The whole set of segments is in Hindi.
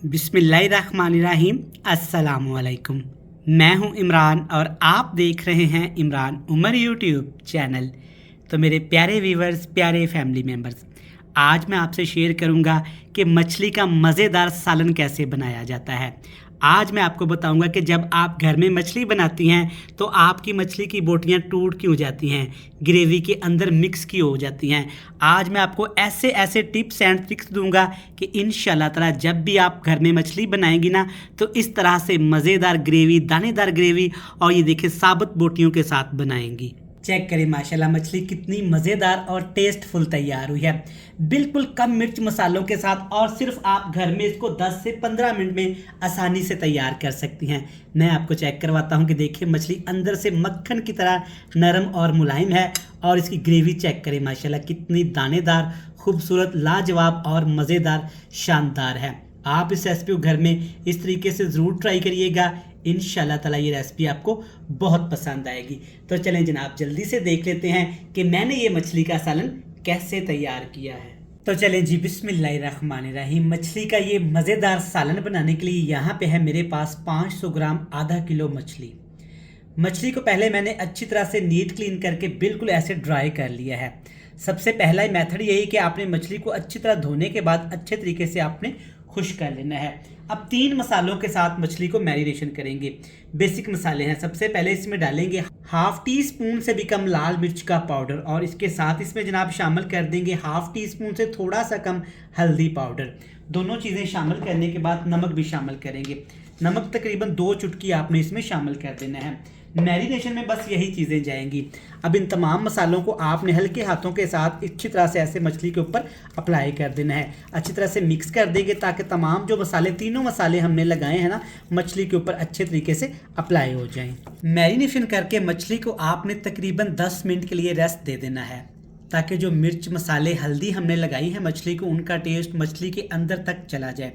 बिस्मिल्लाहिर्रहमानिर्रहीम। अस्सलामुअलैकुम। मैं हूं इमरान और आप देख रहे हैं इमरान उमर यूट्यूब चैनल। तो मेरे प्यारे व्यूवर्स, प्यारे फैमिली मेम्बर्स, आज मैं आपसे शेयर करूंगा कि मछली का मज़ेदार सालन कैसे बनाया जाता है। आज मैं आपको बताऊंगा कि जब आप घर में मछली बनाती हैं तो आपकी मछली की बोटियां टूट क्यों जाती हैं, ग्रेवी के अंदर मिक्स क्यों हो जाती हैं। आज मैं आपको ऐसे ऐसे टिप्स एंड ट्रिक्स दूंगा कि इंशाल्लाह ताला जब भी आप घर में मछली बनाएंगी ना तो इस तरह से मज़ेदार ग्रेवी, दानेदार ग्रेवी और ये देखिए साबुत बोटियों के साथ बनाएंगी। चेक करें माशाल्लाह मछली कितनी मज़ेदार और टेस्टफुल तैयार हुई है, बिल्कुल कम मिर्च मसालों के साथ, और सिर्फ आप घर में इसको 10 से 15 मिनट में आसानी से तैयार कर सकती हैं। मैं आपको चेक करवाता हूं कि देखिए मछली अंदर से मक्खन की तरह नरम और मुलायम है, और इसकी ग्रेवी चेक करें माशाल्लाह कितनी दानेदार, खूबसूरत, लाजवाब और मज़ेदार, शानदार है। आप इस रेसिपी को घर में इस तरीके से ज़रूर ट्राई करिएगा। इंशाल्लाह ताला ये रेसिपी आपको बहुत पसंद आएगी। तो चलें जनाब जल्दी से देख लेते हैं कि मैंने ये मछली का सालन कैसे तैयार किया है। तो चलें जी, बिस्मिल्लाहिर्रहमानिर्रहीम। मछली का ये मज़ेदार सालन बनाने के लिए यहाँ पे है मेरे पास 500 ग्राम, आधा किलो मछली। मछली को पहले मैंने अच्छी तरह से नीट क्लीन करके बिल्कुल ऐसे ड्राई कर लिया है। सबसे पहला मेथड यही कि आपने मछली को अच्छी तरह धोने के बाद अच्छे तरीके से आपने खुश्क कर लेना है। अब 3 मसालों के साथ मछली को मैरिनेशन करेंगे। बेसिक मसाले हैं। सबसे पहले इसमें डालेंगे हाफ टी स्पून से भी कम लाल मिर्च का पाउडर, और इसके साथ इसमें जनाब शामिल कर देंगे हाफ टी स्पून से थोड़ा सा कम हल्दी पाउडर। दोनों चीज़ें शामिल करने के बाद नमक भी शामिल करेंगे। नमक तकरीबन 2 चुटकी आपने इसमें शामिल कर देना है। मैरिनेशन में बस यही चीज़ें जाएंगी। अब इन तमाम मसालों को आपने हल्के हाथों के साथ अच्छी तरह से ऐसे मछली के ऊपर अप्लाई कर देना है। अच्छी तरह से मिक्स कर देंगे ताकि तमाम जो मसाले, तीनों मसाले हमने लगाए हैं ना, मछली के ऊपर अच्छे तरीके से अप्लाई हो जाएं। मैरिनेशन करके मछली को आपने तकरीबन 10 मिनट के लिए रेस्ट दे देना है ताकि जो मिर्च, मसाले, हल्दी हमने लगाई है मछली को, उनका टेस्ट मछली के अंदर तक चला जाए।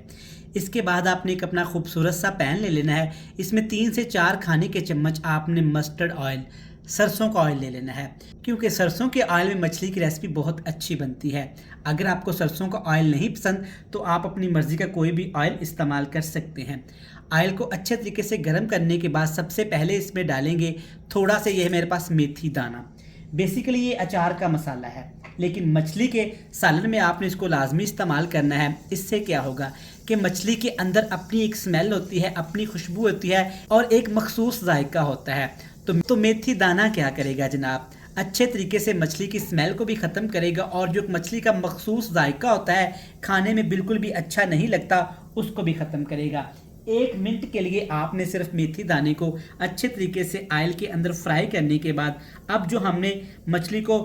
इसके बाद आपने एक अपना खूबसूरत सा पैन ले लेना है। इसमें 3 से 4 खाने के चम्मच आपने मस्टर्ड ऑयल, सरसों का ऑयल ले लेना है, क्योंकि सरसों के ऑयल में मछली की रेसिपी बहुत अच्छी बनती है। अगर आपको सरसों का ऑयल नहीं पसंद तो आप अपनी मर्ज़ी का कोई भी ऑयल इस्तेमाल कर सकते हैं। ऑयल को अच्छे तरीके से गर्म करने के बाद सबसे पहले इसमें डालेंगे थोड़ा सा, ये है मेरे पास मेथी दाना। बेसिकली ये अचार का मसाला है, लेकिन मछली के सालन में आपने इसको लाजमी इस्तेमाल करना है। इससे क्या होगा कि मछली के अंदर अपनी एक स्मेल होती है, अपनी खुशबू होती है और एक मखसूस जायका होता है। तो मेथी दाना क्या करेगा जनाब, अच्छे तरीके से मछली की स्मेल को भी ख़त्म करेगा, और जो मछली का मखसूस जायका होता है, खाने में बिल्कुल भी अच्छा नहीं लगता, उसको भी ख़त्म करेगा। 1 मिनट के लिए आपने सिर्फ मेथी दाने को अच्छे तरीके से ऑयल के अंदर फ्राई करने के बाद अब जो हमने मछली को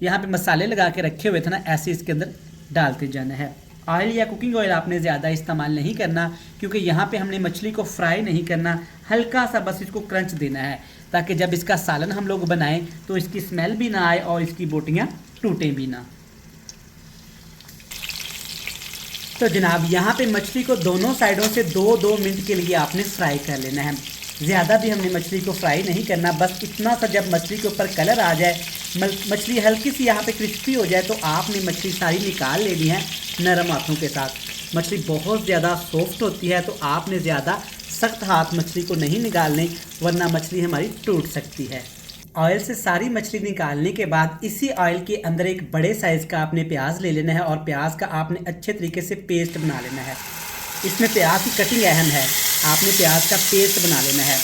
यहाँ पे मसाले लगा के रखे हुए थे ना, ऐसे इसके अंदर डालते जाना है। ऑयल या कुकिंग ऑयल आपने ज़्यादा इस्तेमाल नहीं करना, क्योंकि यहाँ पे हमने मछली को फ्राई नहीं करना, हल्का सा बस इसको क्रंच देना है ताकि जब इसका सालन हम लोग बनाएं तो इसकी स्मेल भी ना आए और इसकी बोटियाँ टूटें भी ना। तो जनाब यहाँ पे मछली को दोनों साइडों से 2-2 मिनट के लिए आपने फ्राई कर लेना है। ज़्यादा भी हमने मछली को फ्राई नहीं करना, बस इतना सा जब मछली के ऊपर कलर आ जाए, मछली हल्की सी यहाँ पे क्रिस्पी हो जाए, तो आपने मछली सारी निकाल लेनी है नरम हाथों के साथ। मछली बहुत ज़्यादा सॉफ्ट होती है तो आपने ज़्यादा सख्त हाथ मछली को नहीं निकालने, वरना मछली हमारी टूट सकती है। ऑयल से सारी मछली निकालने के बाद इसी ऑयल के अंदर एक बड़े साइज़ का आपने प्याज ले लेना है, और प्याज का आपने अच्छे तरीके से पेस्ट बना लेना है। इसमें प्याज की कटिंग अहम है, आपने प्याज का पेस्ट बना लेना है।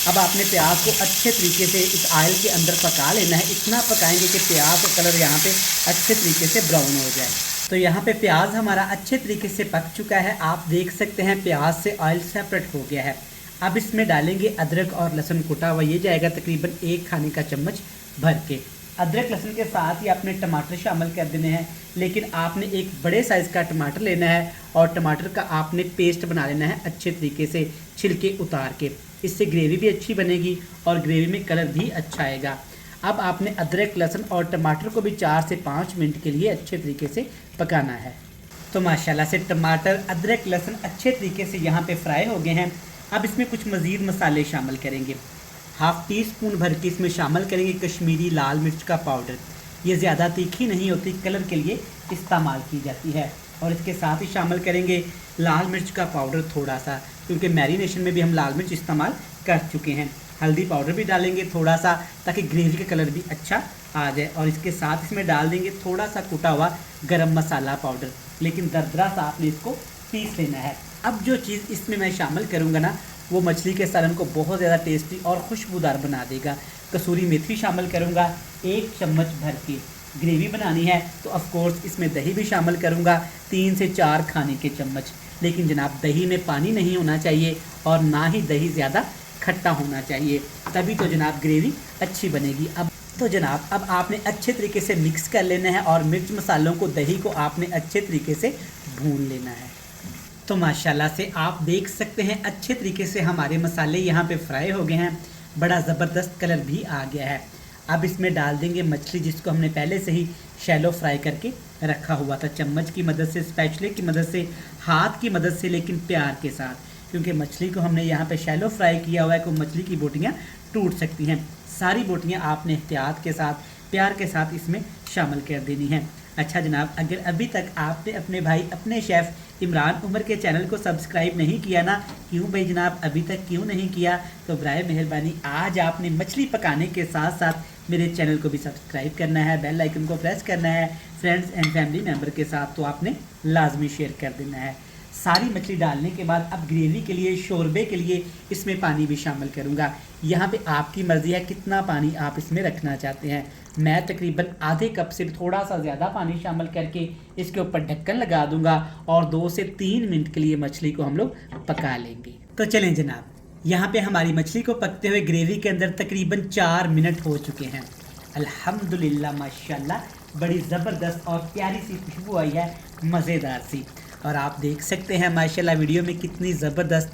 अब आपने प्याज को अच्छे तरीके से इस ऑयल के अंदर पका लेना है। इतना पकाएंगे कि प्याज का कलर यहाँ पे अच्छे तरीके से ब्राउन हो जाए। तो यहाँ पे प्याज हमारा अच्छे तरीके से पक चुका है। आप देख सकते हैं प्याज से ऑयल सेपरेट हो गया है। अब इसमें डालेंगे अदरक और लहसुन कुटा हुआ, ये जाएगा तकरीबन 1 खाने का चम्मच भर के। अदरक लहसुन के साथ ही आपने टमाटर शामिल कर देने हैं, लेकिन आपने एक बड़े साइज़ का टमाटर लेना है और टमाटर का आपने पेस्ट बना लेना है अच्छे तरीके से छिलके उतार के। इससे ग्रेवी भी अच्छी बनेगी और ग्रेवी में कलर भी अच्छा आएगा। अब आपने अदरक, लहसुन और टमाटर को भी 4 से 5 मिनट के लिए अच्छे तरीके से पकाना है। तो माशाल्लाह से टमाटर, अदरक, लहसुन अच्छे तरीके से यहाँ पे फ्राई हो गए हैं। अब इसमें कुछ मज़ीद मसाले शामिल करेंगे। हाफ टी स्पून भर के इसमें शामिल करेंगे कश्मीरी लाल मिर्च का पाउडर। ये ज़्यादा तीखी नहीं होती, कलर के लिए इस्तेमाल की जाती है। और इसके साथ ही शामिल करेंगे लाल मिर्च का पाउडर थोड़ा सा, क्योंकि मैरिनेशन में भी हम लाल मिर्च इस्तेमाल कर चुके हैं। हल्दी पाउडर भी डालेंगे थोड़ा सा, ताकि ग्रेवी का कलर भी अच्छा आ जाए। और इसके साथ इसमें डाल देंगे थोड़ा सा कुटा हुआ गरम मसाला पाउडर, लेकिन दरदरा सा आपने इसको पीस लेना है। अब जो चीज़ इसमें मैं शामिल करूँगा ना, वो मछली के सालन को बहुत ज़्यादा टेस्टी और खुशबूदार बना देगा। कसूरी मेथी शामिल करूँगा 1 चम्मच भर के। ग्रेवी बनानी है तो ऑफ कोर्स इसमें दही भी शामिल करूँगा 3 से 4 खाने के चम्मच। लेकिन जनाब दही में पानी नहीं होना चाहिए और ना ही दही ज़्यादा खट्टा होना चाहिए, तभी तो जनाब ग्रेवी अच्छी बनेगी। अब आपने अच्छे तरीके से मिक्स कर लेना है और मिर्च मसालों को, दही को आपने अच्छे तरीके से भून लेना है। तो माशाल्लाह से आप देख सकते हैं अच्छे तरीके से हमारे मसाले यहाँ पे फ्राई हो गए हैं, बड़ा ज़बरदस्त कलर भी आ गया है। अब इसमें डाल देंगे मछली, जिसको हमने पहले से ही शैलो फ्राई करके रखा हुआ था, चम्मच की मदद से, स्पैचुले की मदद से, हाथ की मदद से, लेकिन प्यार के साथ, क्योंकि मछली को हमने यहाँ पे शैलो फ्राई किया हुआ है, को मछली की बोटियाँ टूट सकती हैं। सारी बोटियाँ आपने एहतियात के साथ, प्यार के साथ इसमें शामिल कर देनी है। अच्छा जनाब, अगर अभी तक आपने अपने भाई, अपने शेफ़ इमरान उमर के चैनल को सब्सक्राइब नहीं किया ना, क्यों भाई जनाब अभी तक क्यों नहीं किया, तो बराए मेहरबानी आज आपने मछली पकाने के साथ साथ मेरे चैनल को भी सब्सक्राइब करना है, बेल आइकन को प्रेस करना है, फ्रेंड्स एंड फैमिली मेम्बर के साथ तो आपने लाजमी शेयर कर देना है। सारी मछली डालने के बाद अब ग्रेवी के लिए, शोरबे के लिए इसमें पानी भी शामिल करूँगा। यहाँ पे आपकी मर्ज़ी है कितना पानी आप इसमें रखना चाहते हैं। मैं तकरीबन आधे कप से थोड़ा सा ज़्यादा पानी शामिल करके इसके ऊपर ढक्कन लगा दूंगा और 2 से 3 मिनट के लिए मछली को हम लोग पका लेंगे। तो चलें जनाब, यहाँ पे हमारी मछली को पकते हुए ग्रेवी के अंदर तकरीबन 4 मिनट हो चुके हैं। अल्हम्दुलिल्लाह माशाल्लाह बड़ी ज़बरदस्त और प्यारी सी खुशबू आई है, मज़ेदार सी। और आप देख सकते हैं माशाल्लाह वीडियो में कितनी ज़बरदस्त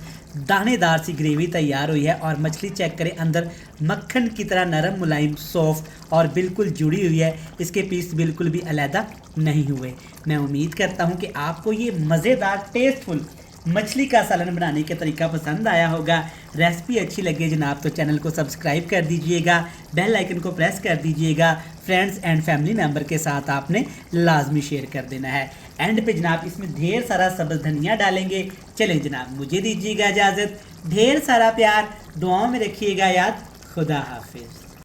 दानेदार सी ग्रेवी तैयार हुई है। और मछली चेक करें, अंदर मक्खन की तरह नरम, मुलायम, सॉफ्ट और बिल्कुल जुड़ी हुई है। इसके पीस बिल्कुल भी अलहदा नहीं हुए। मैं उम्मीद करता हूँ कि आपको ये मज़ेदार टेस्टफुल मछली का सालन बनाने का तरीका पसंद आया होगा। रेसिपी अच्छी लगे जनाब तो चैनल को सब्सक्राइब कर दीजिएगा, बेल आइकन को प्रेस कर दीजिएगा, फ्रेंड्स एंड फैमिली मेम्बर के साथ आपने लाजमी शेयर कर देना है। एंड पे जनाब इसमें ढेर सारा सब्ज़ धनिया डालेंगे। चलें जनाब, मुझे दीजिएगा इजाज़त, ढेर सारा प्यार, दुआओं में रखिएगा याद। खुदा हाफिज़।